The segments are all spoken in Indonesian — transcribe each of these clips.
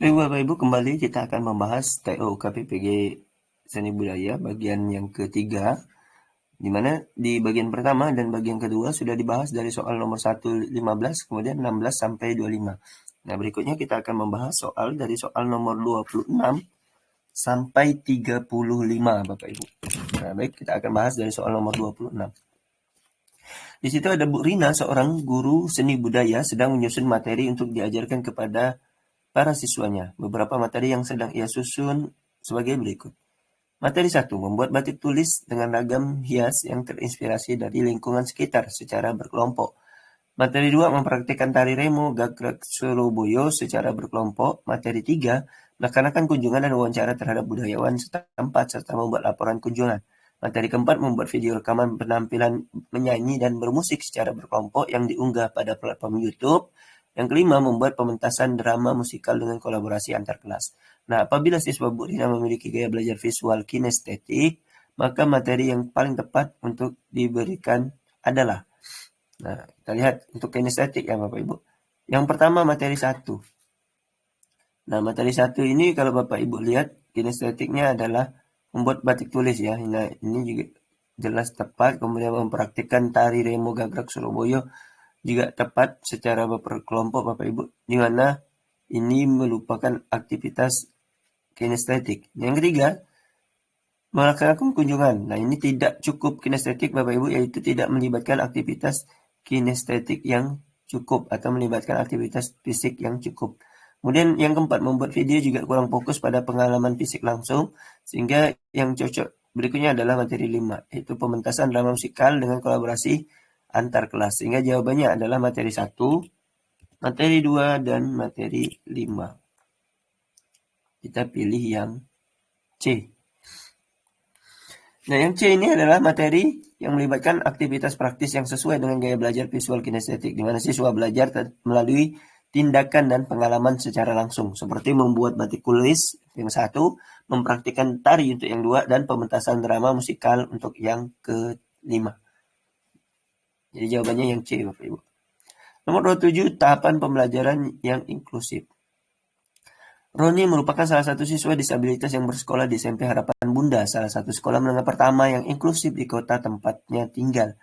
Baik, Bapak Ibu, kembali kita akan membahas TO KPPG Seni Budaya bagian yang ketiga, di mana di bagian pertama dan bagian kedua sudah dibahas dari soal nomor 1, 15, kemudian 16 sampai 25. Nah, berikutnya kita akan membahas soal dari soal nomor 26 sampai 35, Bapak Ibu. Nah, baik, kita akan bahas dari soal nomor 26. Di situ ada Bu Rina, seorang guru seni budaya, sedang menyusun materi untuk diajarkan kepada para siswanya. Beberapa materi yang sedang ia susun sebagai berikut. Materi 1, membuat batik tulis dengan ragam hias yang terinspirasi dari lingkungan sekitar secara berkelompok. Materi 2, mempraktikkan tari remo Gagrag Surabaya secara berkelompok. Materi 3, melaksanakan kunjungan dan wawancara terhadap budayawan setempat serta membuat laporan kunjungan. Materi keempat, membuat video rekaman penampilan menyanyi dan bermusik secara berkelompok yang diunggah pada platform YouTube. Yang kelima, membuat pementasan drama musikal dengan kolaborasi antar kelas. Nah, apabila siswa Bu Rina memiliki gaya belajar visual kinestetik, maka materi yang paling tepat untuk diberikan adalah, nah, kita lihat untuk kinestetik ya Bapak Ibu. Yang pertama materi 1. Nah, materi 1 ini kalau Bapak Ibu lihat kinestetiknya adalah membuat batik tulis ya. Nah, ini juga jelas tepat. Kemudian mempraktikkan tari remo Gagrag Surabaya juga tepat secara berkelompok Bapak Ibu. Di mana ini merupakan aktivitas kinestetik. Yang ketiga, melaksanakan kunjungan. Nah, ini tidak cukup kinestetik Bapak Ibu, yaitu tidak melibatkan aktivitas kinestetik yang cukup atau melibatkan aktivitas fisik yang cukup. Kemudian yang keempat, membuat video juga kurang fokus pada pengalaman fisik langsung, sehingga yang cocok berikutnya adalah materi 5, yaitu pementasan drama musikal dengan kolaborasi antar kelas. Sehingga jawabannya adalah materi 1, materi 2, dan materi 5. Kita pilih yang C. Nah, yang C ini adalah materi yang melibatkan aktivitas praktis yang sesuai dengan gaya belajar visual kinestetik, di mana siswa belajar melalui tindakan dan pengalaman secara langsung, seperti membuat batik tulis yang 1, mempraktikkan tari untuk yang 2, dan pementasan drama musikal untuk yang ke-5. Jadi jawabannya yang C, Bapak Ibu. Nomor 27, tahapan pembelajaran yang inklusif. Roni merupakan salah satu siswa disabilitas yang bersekolah di SMP Harapan Bunda, salah satu sekolah menengah pertama yang inklusif di kota tempatnya tinggal.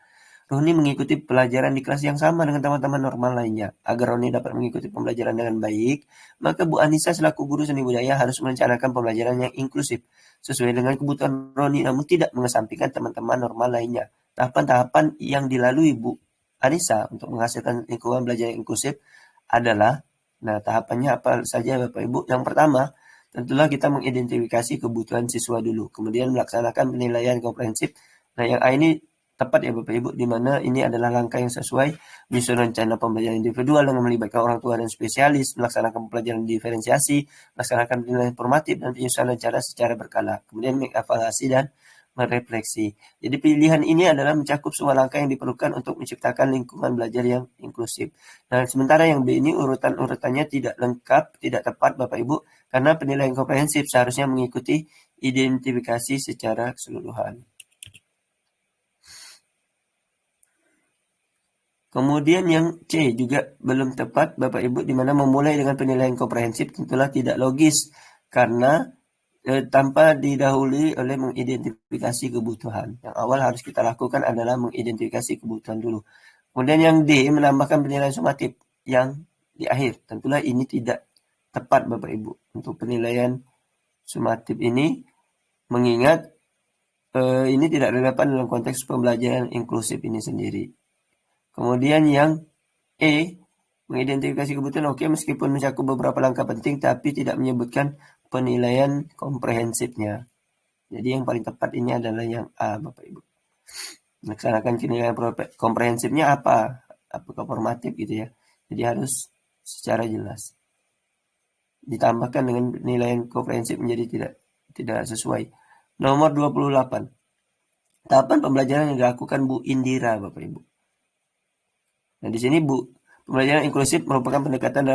Roni mengikuti pelajaran di kelas yang sama dengan teman-teman normal lainnya. Agar Roni dapat mengikuti pembelajaran dengan baik, maka Bu Anissa selaku guru seni budaya harus merencanakan pembelajaran yang inklusif, sesuai dengan kebutuhan Roni namun tidak mengesampingkan teman-teman normal lainnya. Tahapan-tahapan yang dilalui Bu Anissa untuk menghasilkan lingkungan belajar yang inklusif adalah, nah, tahapannya apa saja Bapak Ibu? Yang pertama, tentulah kita mengidentifikasi kebutuhan siswa dulu, kemudian melaksanakan penilaian komprehensif. Nah, yang A ini tepat ya Bapak Ibu, di mana ini adalah langkah yang sesuai, menyusun rencana pembelajaran individual dengan melibatkan orang tua dan spesialis, melaksanakan pembelajaran diferensiasi, melaksanakan penilaian formatif, dan penyusunan rencana secara berkala. Kemudian mengevaluasi dan merefleksi. Jadi pilihan ini adalah mencakup semua langkah yang diperlukan untuk menciptakan lingkungan belajar yang inklusif. Nah, sementara yang B ini urutannya tidak lengkap, tidak tepat Bapak Ibu, karena penilaian komprehensif seharusnya mengikuti identifikasi secara keseluruhan. Kemudian yang C juga belum tepat Bapak Ibu, di mana memulai dengan penilaian komprehensif tentulah tidak logis, karena tanpa didahului oleh mengidentifikasi kebutuhan. Yang awal harus kita lakukan adalah mengidentifikasi kebutuhan dulu. Kemudian yang D, menambahkan penilaian sumatif yang di akhir. Tentulah ini tidak tepat Bapak Ibu untuk penilaian sumatif ini, mengingat ini tidak relevan dalam konteks pembelajaran inklusif ini sendiri. Kemudian yang E, mengidentifikasi kebutuhan oke, meskipun mencakup beberapa langkah penting tapi tidak menyebutkan penilaian komprehensifnya. Jadi yang paling tepat ini adalah yang A Bapak Ibu. Melaksanakan penilaian komprehensifnya apa? Apakah formatif gitu ya. Jadi harus secara jelas. Ditambahkan dengan penilaian komprehensif menjadi tidak sesuai. Nomor 28. Tahapan pembelajaran yang dilakukan Bu Indira Bapak Ibu. Nah, di sini Bu Pembelajaran inklusif merupakan pendekatan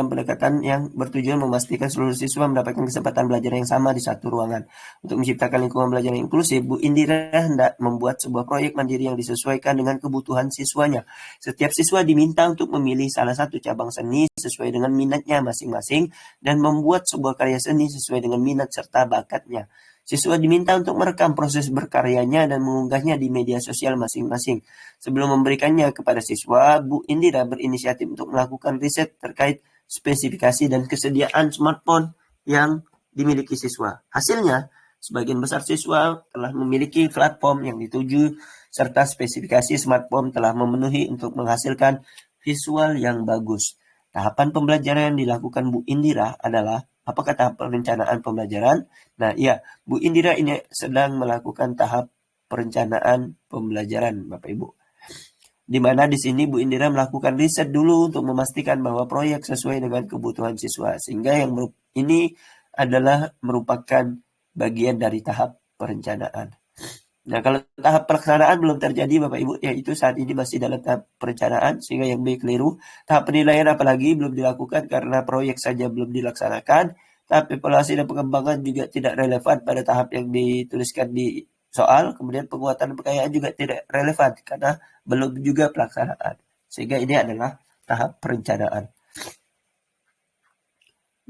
yang bertujuan memastikan seluruh siswa mendapatkan kesempatan belajar yang sama di satu ruangan. Untuk menciptakan lingkungan belajar yang inklusif, Bu Indira hendak membuat sebuah proyek mandiri yang disesuaikan dengan kebutuhan siswanya. Setiap siswa diminta untuk memilih salah satu cabang seni sesuai dengan minatnya masing-masing dan membuat sebuah karya seni sesuai dengan minat serta bakatnya. Siswa diminta untuk merekam proses berkaryanya dan mengunggahnya di media sosial masing-masing. Sebelum memberikannya kepada siswa, Bu Indira berinisiatif untuk melakukan riset terkait spesifikasi dan kesediaan smartphone yang dimiliki siswa. Hasilnya, sebagian besar siswa telah memiliki platform yang dituju serta spesifikasi smartphone telah memenuhi untuk menghasilkan visual yang bagus. Tahapan pembelajaran yang dilakukan Bu Indira adalah apakah tahap perencanaan pembelajaran? Nah, iya, Bu Indira ini sedang melakukan tahap perencanaan pembelajaran, Bapak Ibu. Di mana di sini Bu Indira melakukan riset dulu untuk memastikan bahwa proyek sesuai dengan kebutuhan siswa. Sehingga yang ini adalah merupakan bagian dari tahap perencanaan. Nah, kalau tahap pelaksanaan belum terjadi Bapak Ibu, yaitu saat ini masih dalam tahap perencanaan, sehingga yang B keliru. Tahap penilaian apalagi belum dilakukan karena proyek saja belum dilaksanakan. Tahap evaluasi dan pengembangan juga tidak relevan pada tahap yang dituliskan di soal. Kemudian penguatan dan kekayaan juga tidak relevan karena belum juga pelaksanaan. Sehingga ini adalah tahap perencanaan.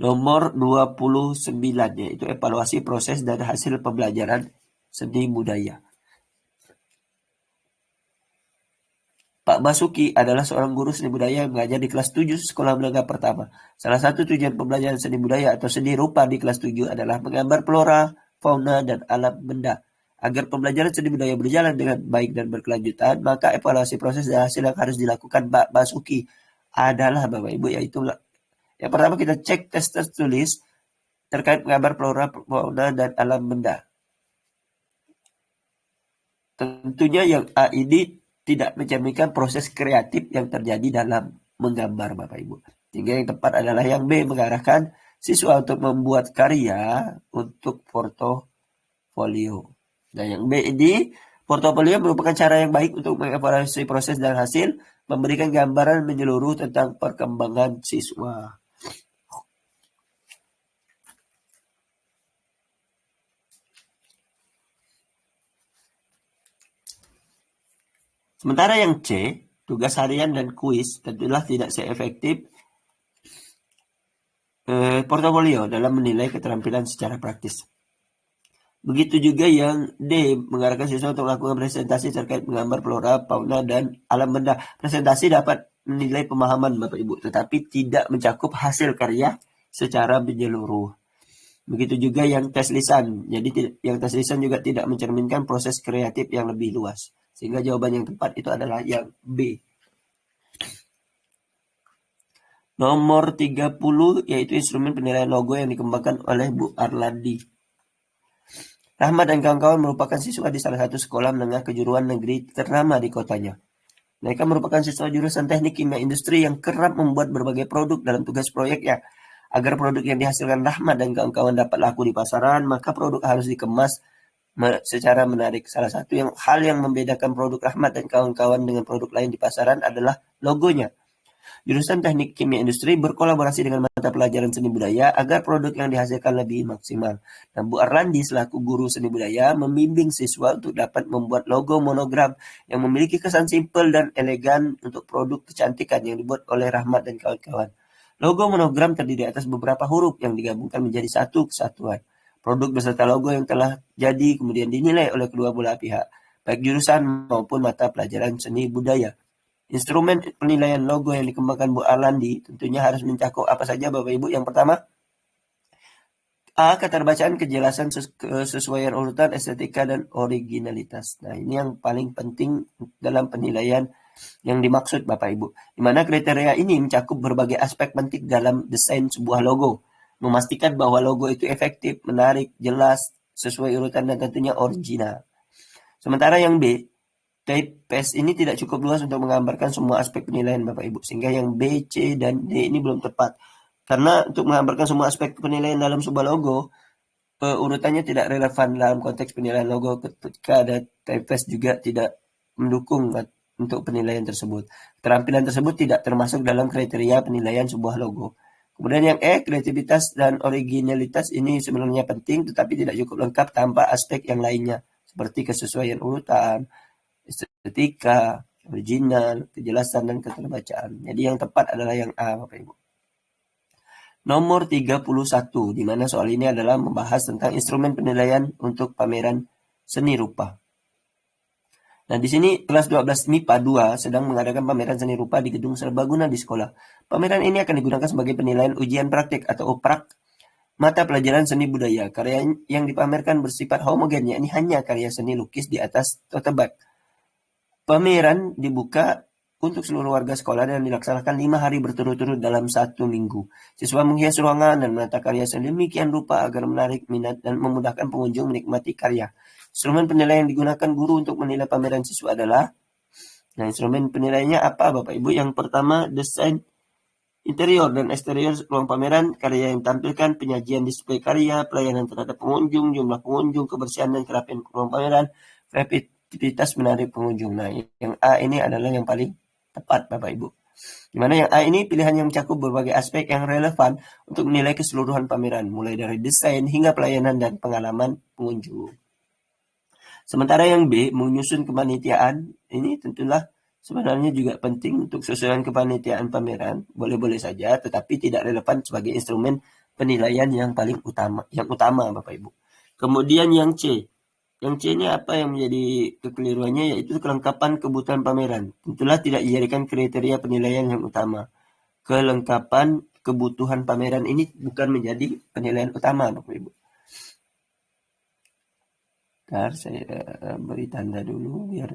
Nomor 29, yaitu evaluasi proses dan hasil pembelajaran seni budaya. Pak Basuki adalah seorang guru seni budaya yang mengajar di kelas 7 sekolah menengah pertama. Salah satu tujuan pembelajaran seni budaya atau seni rupa di kelas 7 adalah menggambar flora, fauna, dan alam benda. Agar pembelajaran seni budaya berjalan dengan baik dan berkelanjutan, maka evaluasi proses dan hasil yang harus dilakukan Pak Basuki adalah Bapak Ibu, yaitu yang pertama kita cek tes tertulis terkait menggambar flora, fauna, dan alam benda. Tentunya yang A ini tidak mencerminkan proses kreatif yang terjadi dalam menggambar Bapak Ibu. Sehingga yang tepat adalah yang B, mengarahkan siswa untuk membuat karya untuk portofolio. Nah, yang B ini, portofolio merupakan cara yang baik untuk mengevaluasi proses dan hasil, memberikan gambaran menyeluruh tentang perkembangan siswa. Sementara yang C, tugas harian dan kuis tentulah tidak seefektif portofolio dalam menilai keterampilan secara praktis. Begitu juga yang D, mengarahkan siswa untuk melakukan presentasi terkait menggambar flora, fauna, dan alam benda. Presentasi dapat menilai pemahaman Bapak Ibu, tetapi tidak mencakup hasil karya secara menyeluruh. Begitu juga yang tes lisan. Jadi yang tes lisan juga tidak mencerminkan proses kreatif yang lebih luas. Sehingga jawaban yang tepat itu adalah yang B. Nomor 30 yaitu instrumen penilaian logo yang dikembangkan oleh Bu Arlandi. Rahmat dan kawan-kawan merupakan siswa di salah satu sekolah menengah kejuruan negeri ternama di kotanya. Mereka merupakan siswa jurusan teknik kimia industri yang kerap membuat berbagai produk dalam tugas proyeknya. Agar produk yang dihasilkan Rahmat dan kawan-kawan dapat laku di pasaran, maka produk harus dikemas secara menarik. Salah satu hal yang membedakan produk Rahmat dan kawan-kawan dengan produk lain di pasaran adalah logonya. Jurusan Teknik Kimia Industri berkolaborasi dengan mata pelajaran seni budaya agar produk yang dihasilkan lebih maksimal. Dan Bu Arlandi selaku guru seni budaya membimbing siswa untuk dapat membuat logo monogram yang memiliki kesan simpel dan elegan untuk produk kecantikan yang dibuat oleh Rahmat dan kawan-kawan. Logo monogram terdiri atas beberapa huruf yang digabungkan menjadi satu kesatuan. Produk beserta logo yang telah jadi kemudian dinilai oleh kedua belah pihak, baik jurusan maupun mata pelajaran seni budaya. Instrumen penilaian logo yang dikembangkan Bu Arlandi tentunya harus mencakup apa saja Bapak Ibu. Yang pertama, A. Keterbacaan, kejelasan, kesesuaian urutan, estetika, dan originalitas. Nah, ini yang paling penting dalam penilaian yang dimaksud Bapak Ibu. Di mana kriteria ini mencakup berbagai aspek penting dalam desain sebuah logo. Memastikan bahwa logo itu efektif, menarik, jelas, sesuai urutan, dan tentunya original. Sementara yang B, TPS ini tidak cukup luas untuk menggambarkan semua aspek penilaian Bapak Ibu. Sehingga yang B, C, dan D ini belum tepat. Karena untuk menggambarkan semua aspek penilaian dalam sebuah logo, urutannya tidak relevan dalam konteks penilaian logo ketika ada TPS juga tidak mendukung untuk penilaian tersebut. Keterampilan tersebut tidak termasuk dalam kriteria penilaian sebuah logo. Kemudian yang E, kreativitas dan originalitas ini sebenarnya penting tetapi tidak cukup lengkap tanpa aspek yang lainnya seperti kesesuaian urutan, estetika, original, kejelasan, dan keterbacaan. Jadi yang tepat adalah yang A, Bapak Ibu. Nomor 31, di mana soal ini adalah membahas tentang instrumen penilaian untuk pameran seni rupa. Nah, di sini kelas 12 MIPA 2 sedang mengadakan pameran seni rupa di gedung serbaguna di sekolah. Pameran ini akan digunakan sebagai penilaian ujian praktik atau OPRAK mata pelajaran seni budaya. Karya yang dipamerkan bersifat homogen, yakni hanya karya seni lukis di atas tote bag. Pameran dibuka untuk seluruh warga sekolah dan dilaksanakan 5 hari berturut-turut dalam 1 minggu. Siswa menghias ruangan dan menata karya sedemikian rupa agar menarik minat dan memudahkan pengunjung menikmati karya. Instrumen penilaian yang digunakan guru untuk menilai pameran siswa adalah, nah instrumen penilaiannya apa Bapak Ibu? Yang pertama, desain interior dan eksterior ruang pameran, karya yang ditampilkan, penyajian display karya, pelayanan terhadap pengunjung, jumlah pengunjung, kebersihan dan kerapian ruang pameran, kreativitas menarik pengunjung. Nah, yang A ini adalah yang paling tepat Bapak Ibu. Di mana yang A ini pilihan yang mencakup berbagai aspek yang relevan untuk menilai keseluruhan pameran, mulai dari desain hingga pelayanan dan pengalaman pengunjung. Sementara yang B, menyusun kepanitiaan, ini tentulah sebenarnya juga penting untuk susunan kepanitiaan pameran, boleh-boleh saja, tetapi tidak relevan sebagai instrumen penilaian yang paling utama, Bapak Ibu. Kemudian yang C. Yang C ini apa yang menjadi kekeliruannya, yaitu kelengkapan kebutuhan pameran. Tentulah tidak dijadikan kriteria penilaian yang utama. Kelengkapan kebutuhan pameran ini bukan menjadi penilaian utama, Bapak Ibu. Bentar, saya beri tanda dulu biar.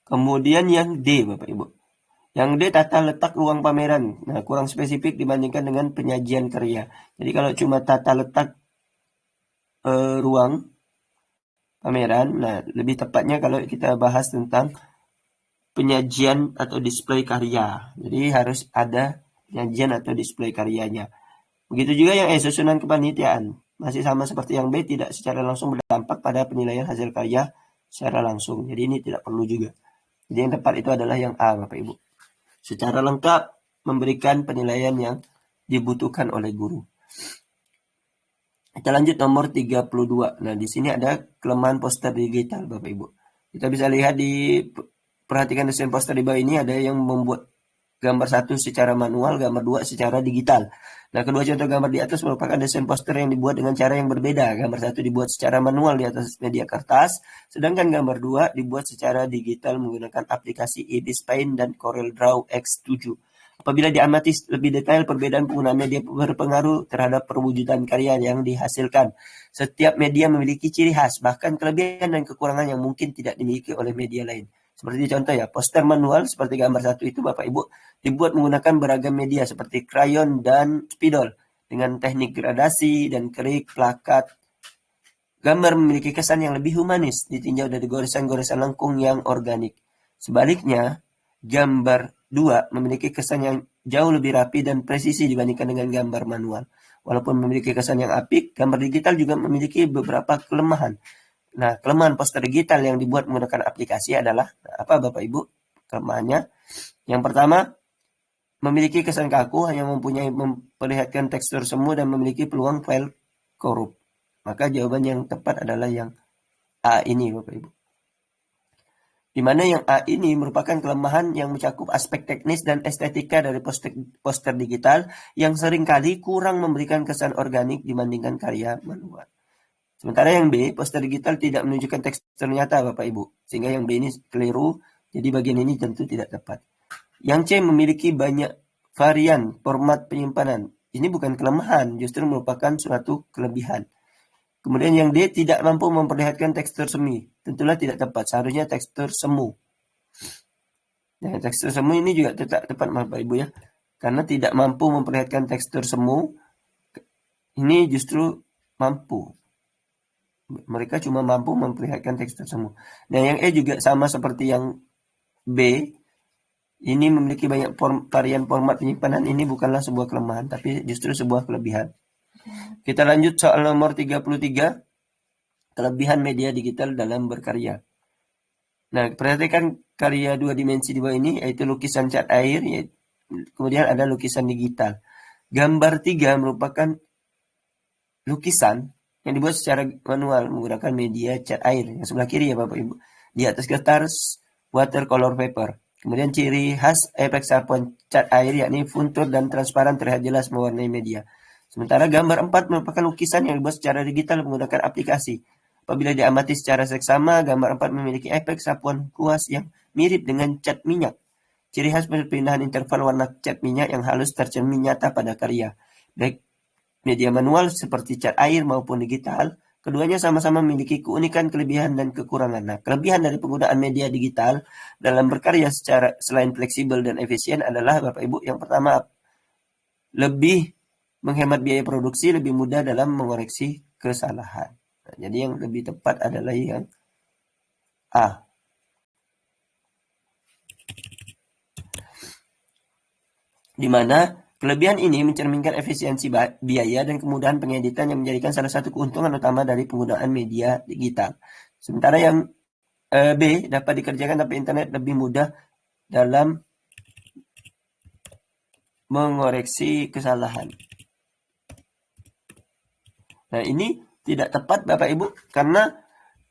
Kemudian yang D, Bapak Ibu. Yang D, tata letak ruang pameran. Nah, kurang spesifik dibandingkan dengan penyajian karya. Jadi kalau cuma tata letak ruang pameran, nah lebih tepatnya kalau kita bahas tentang penyajian atau display karya. Jadi harus ada penyajian atau display karyanya. Begitu juga yang E, susunan kepanitiaan. Masih sama seperti yang B, tidak secara langsung berdampak pada penilaian hasil karya secara langsung. Jadi ini tidak perlu juga. Jadi yang tepat itu adalah yang A, Bapak Ibu. Secara lengkap memberikan penilaian yang dibutuhkan oleh guru. Kita lanjut nomor 32. Nah, di sini ada kelemahan poster digital, Bapak Ibu. Kita bisa lihat perhatikan desain poster di bawah ini, ada yang membuat gambar 1 secara manual, gambar 2 secara digital. Nah, kedua contoh gambar di atas merupakan desain poster yang dibuat dengan cara yang berbeda. Gambar 1 dibuat secara manual di atas media kertas, sedangkan gambar 2 dibuat secara digital menggunakan aplikasi Ibis Paint dan Corel Draw X7. Apabila diamati lebih detail, perbedaan penggunaan media berpengaruh terhadap perwujudan karya yang dihasilkan. Setiap media memiliki ciri khas, bahkan kelebihan dan kekurangan yang mungkin tidak dimiliki oleh media lain. Seperti contoh ya, poster manual seperti gambar 1 itu Bapak Ibu dibuat menggunakan beragam media seperti krayon dan spidol dengan teknik gradasi dan kerik, plakat. Gambar memiliki kesan yang lebih humanis, ditinjau dari goresan-goresan lengkung yang organik. Sebaliknya, gambar 2 memiliki kesan yang jauh lebih rapi dan presisi dibandingkan dengan gambar manual. Walaupun memiliki kesan yang apik, gambar digital juga memiliki beberapa kelemahan. Nah, kelemahan poster digital yang dibuat menggunakan aplikasi adalah, apa Bapak Ibu kelemahannya? Yang pertama, memiliki kesan kaku, hanya memperlihatkan tekstur semu dan memiliki peluang file korup. Maka jawaban yang tepat adalah yang A ini Bapak Ibu. Di mana yang A ini merupakan kelemahan yang mencakup aspek teknis dan estetika dari poster digital yang seringkali kurang memberikan kesan organik dibandingkan karya manual. Sementara yang B, poster digital tidak menunjukkan tekstur nyata Bapak Ibu. Sehingga yang B ini keliru, jadi bagian ini tentu tidak tepat. Yang C memiliki banyak varian format penyimpanan. Ini bukan kelemahan, justru merupakan suatu kelebihan. Kemudian yang D, tidak mampu memperlihatkan tekstur semi. Tentulah tidak tepat, seharusnya tekstur semu. Nah, tekstur semu ini juga tidak tepat Bapak Ibu ya. Karena tidak mampu memperlihatkan tekstur semu, ini justru mampu. Mereka cuma mampu memperlihatkan tekstur semu. Nah, yang E juga sama seperti yang B. Ini memiliki banyak varian format penyimpanan. Ini bukanlah sebuah kelemahan, tapi justru sebuah kelebihan. Kita lanjut soal nomor 33. kelebihan media digital dalam berkarya. Nah, perhatikan karya 2 dimensi di bawah ini, yaitu lukisan cat air, kemudian ada lukisan digital. Gambar 3 merupakan lukisan yang dibuat secara manual menggunakan media cat air. Yang sebelah kiri ya Bapak Ibu. Di atas kertas watercolor paper. Kemudian ciri khas efek sapuan cat air yakni funtur dan transparan terlihat jelas mewarnai media. Sementara gambar 4 merupakan lukisan yang dibuat secara digital menggunakan aplikasi. Apabila diamati secara seksama, gambar 4 memiliki efek sapuan kuas yang mirip dengan cat minyak. Ciri khas perpindahan interval warna cat minyak yang halus tercermin nyata pada karya. Baik media manual seperti cat air maupun digital, keduanya sama-sama memiliki keunikan, kelebihan, dan kekurangan. Nah, kelebihan dari penggunaan media digital dalam berkarya secara selain fleksibel dan efisien adalah, Bapak Ibu, yang pertama, lebih menghemat biaya produksi, lebih mudah dalam mengoreksi kesalahan. Nah, jadi yang lebih tepat adalah yang A. Di mana kelebihan ini mencerminkan efisiensi biaya dan kemudahan pengeditan yang menjadikan salah satu keuntungan utama dari penggunaan media digital. Sementara yang B dapat dikerjakan tanpa internet lebih mudah dalam mengoreksi kesalahan. Nah, ini tidak tepat Bapak Ibu karena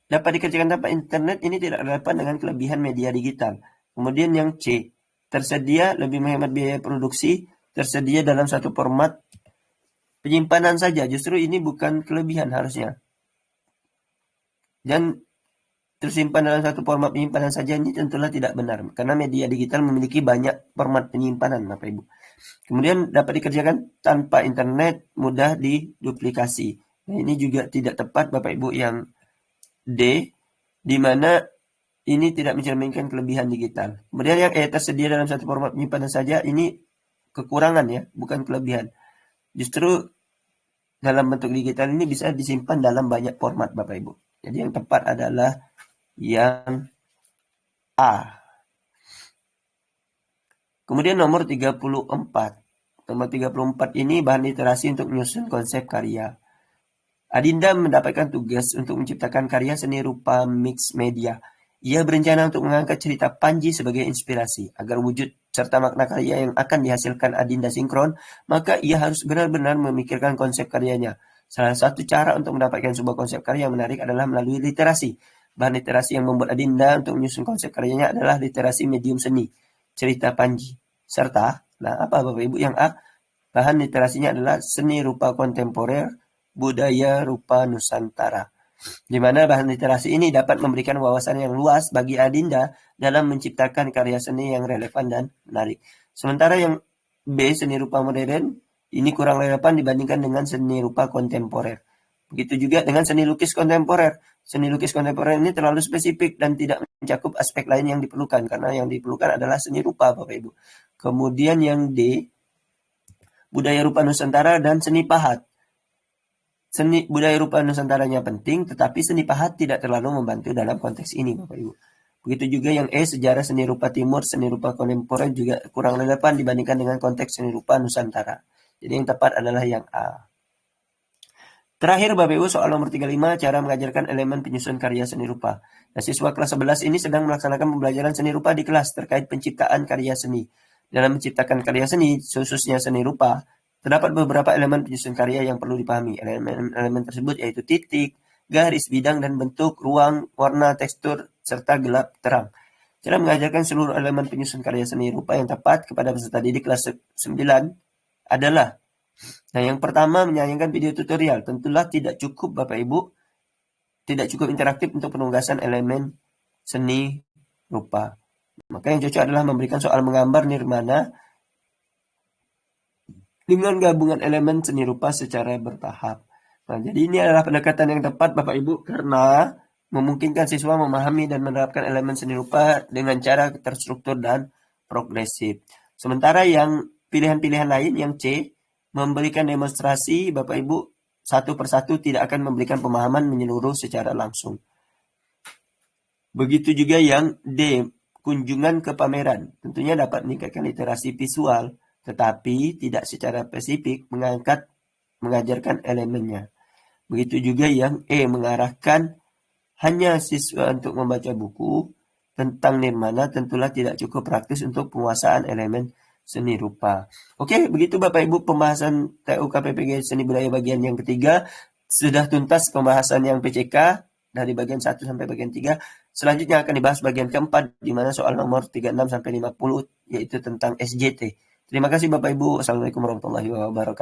dapat dikerjakan tanpa internet ini tidak relevan dengan kelebihan media digital. Kemudian yang C, tersedia lebih menghemat biaya produksi, tersedia dalam satu format penyimpanan saja. Justru ini bukan kelebihan harusnya. Dan tersimpan dalam satu format penyimpanan saja ini tentulah tidak benar. Karena media digital memiliki banyak format penyimpanan, Bapak Ibu. Kemudian dapat dikerjakan tanpa internet, mudah diduplikasi. Nah, ini juga tidak tepat, Bapak Ibu, yang D, di mana ini tidak mencerminkan kelebihan digital. Kemudian yang E, tersedia dalam satu format penyimpanan saja, ini kekurangan ya, bukan kelebihan. Justru dalam bentuk digital ini bisa disimpan dalam banyak format, Bapak Ibu. Jadi yang tepat adalah yang A. Kemudian nomor 34. Nomor 34 ini bahan literasi untuk menyusun konsep karya. Adinda mendapatkan tugas untuk menciptakan karya seni rupa mix media. Ia berencana untuk mengangkat cerita Panji sebagai inspirasi. Agar wujud serta makna karya yang akan dihasilkan Adinda sinkron, maka ia harus benar-benar memikirkan konsep karyanya. Salah satu cara untuk mendapatkan sebuah konsep karya yang menarik adalah melalui literasi. Bahan literasi yang membuat Adinda untuk menyusun konsep karyanya adalah literasi medium seni, cerita Panji. Serta, nah apa Bapak Ibu yang A? Bahan literasinya adalah seni rupa kontemporer, budaya rupa Nusantara. Di mana bahan literasi ini dapat memberikan wawasan yang luas bagi Adinda dalam menciptakan karya seni yang relevan dan menarik. Sementara yang B, seni rupa modern, ini kurang relevan dibandingkan dengan seni rupa kontemporer. Begitu juga dengan seni lukis kontemporer. Seni lukis kontemporer ini terlalu spesifik dan tidak mencakup aspek lain yang diperlukan, karena yang diperlukan adalah seni rupa, Bapak Ibu. Kemudian yang D, budaya rupa Nusantara dan seni pahat. Seni budaya rupa Nusantaranya penting, tetapi seni pahat tidak terlalu membantu dalam konteks ini, Bapak Ibu. Begitu juga yang E, sejarah seni rupa Timur, seni rupa kontemporer juga kurang relevan dibandingkan dengan konteks seni rupa Nusantara. Jadi yang tepat adalah yang A. Terakhir Bapak Ibu, soal nomor 35, cara mengajarkan elemen penyusun karya seni rupa. Nah, siswa kelas 11 ini sedang melaksanakan pembelajaran seni rupa di kelas terkait penciptaan karya seni. Dalam menciptakan karya seni, khususnya seni rupa, terdapat beberapa elemen penyusun karya yang perlu dipahami. Elemen tersebut yaitu titik, garis, bidang, dan bentuk, ruang, warna, tekstur, serta gelap, terang. Cara mengajarkan seluruh elemen penyusun karya seni rupa yang tepat kepada peserta didik kelas 9 adalah, nah yang pertama, menyanyikan video tutorial. Tentulah tidak cukup Bapak Ibu, tidak cukup interaktif untuk penugasan elemen seni rupa. Maka yang cocok adalah memberikan soal menggambar nirmana dengan gabungan elemen seni rupa secara bertahap. Nah, jadi ini adalah pendekatan yang tepat Bapak Ibu karena memungkinkan siswa memahami dan menerapkan elemen seni rupa dengan cara terstruktur dan progresif. Sementara yang pilihan-pilihan lain yang C, memberikan demonstrasi, Bapak Ibu satu persatu tidak akan memberikan pemahaman menyeluruh secara langsung. Begitu juga yang D, kunjungan ke pameran. Tentunya dapat meningkatkan literasi visual, tetapi tidak secara spesifik mengajarkan elemennya. Begitu juga yang E, mengarahkan hanya siswa untuk membaca buku tentang nirmana tentulah tidak cukup praktis untuk penguasaan elemen seni rupa. Oke, begitu Bapak Ibu pembahasan TU KPPG Seni Budaya bagian yang ketiga. Sudah tuntas pembahasan yang PCK dari bagian 1 sampai bagian 3. Selanjutnya akan dibahas bagian keempat, di mana soal nomor 36 sampai 50, yaitu tentang SJT. Terima kasih Bapak Ibu. Assalamualaikum warahmatullahi wabarakatuh.